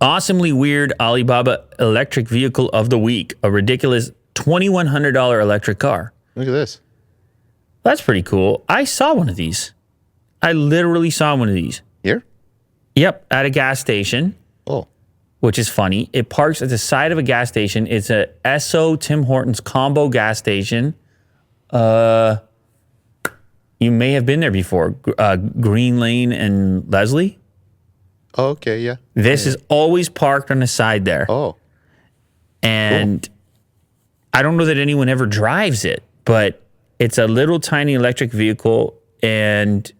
Awesomely weird Alibaba electric vehicle of the week. A ridiculous $2,100 electric car. Look at this. That's pretty cool. I saw one of these. I literally saw one of these. Here? Yep, at a gas station. Oh. Which is funny. It parks at the side of a gas station. It's a Esso Tim Hortons combo gas station. You may have been there before. Green Lane and Leslie. Oh, okay, yeah. This is always parked on the side there. Oh. And cool. I don't know that anyone ever drives it, but it's a little tiny electric vehicle. And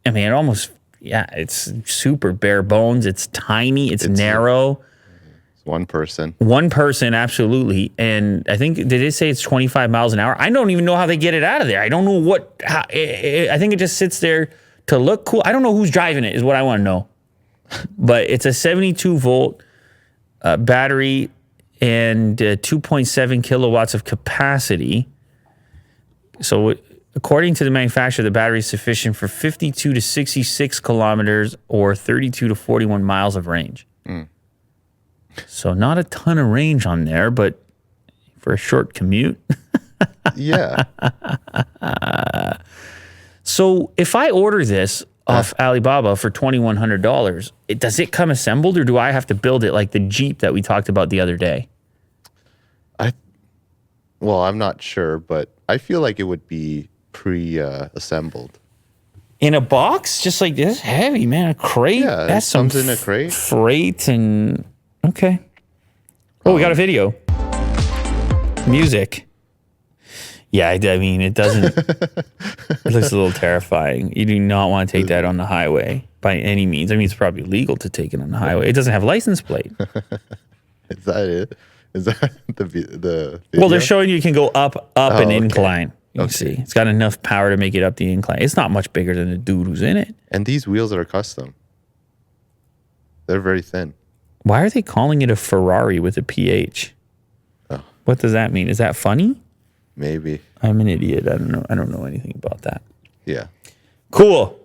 I mean, it's super bare bones. It's tiny. It's narrow. It's one person. One person, absolutely. And I think, did it say it's 25 miles an hour? I don't even know how they get it out of there. I don't know I think it just sits there to look cool. I don't know who's driving it is what I want to know. But it's a 72 volt battery and 2.7 kilowatts of capacity. So according to the manufacturer, the battery is sufficient for 52 to 66 kilometers or 32 to 41 miles of range. So not a ton of range on there, but for a short commute. Yeah. So if I order this off Alibaba for $2,100, does it come assembled or do I have to build it like the Jeep that we talked about the other day? Well, I'm not sure, but I feel like it would be pre-assembled. In a box? Just like this? Heavy, man. A crate? Yeah, That's it comes in a crate. Freight and... Okay. Oh, we got a video. Music. Yeah, I mean, it doesn't... It looks a little terrifying. You do not want to take that on the highway by any means. I mean, it's probably legal to take it on the highway. It doesn't have a license plate. Is that it? Is that the video? Well, they're showing you can go up an incline. You see. It's got enough power to make it up the incline. It's not much bigger than the dude who's in it. And these wheels are custom. They're very thin. Why are they calling it a Ferrari with a PH? Oh. What does that mean? Is that funny? Maybe. I'm an idiot. I don't know anything about that. Yeah. Cool.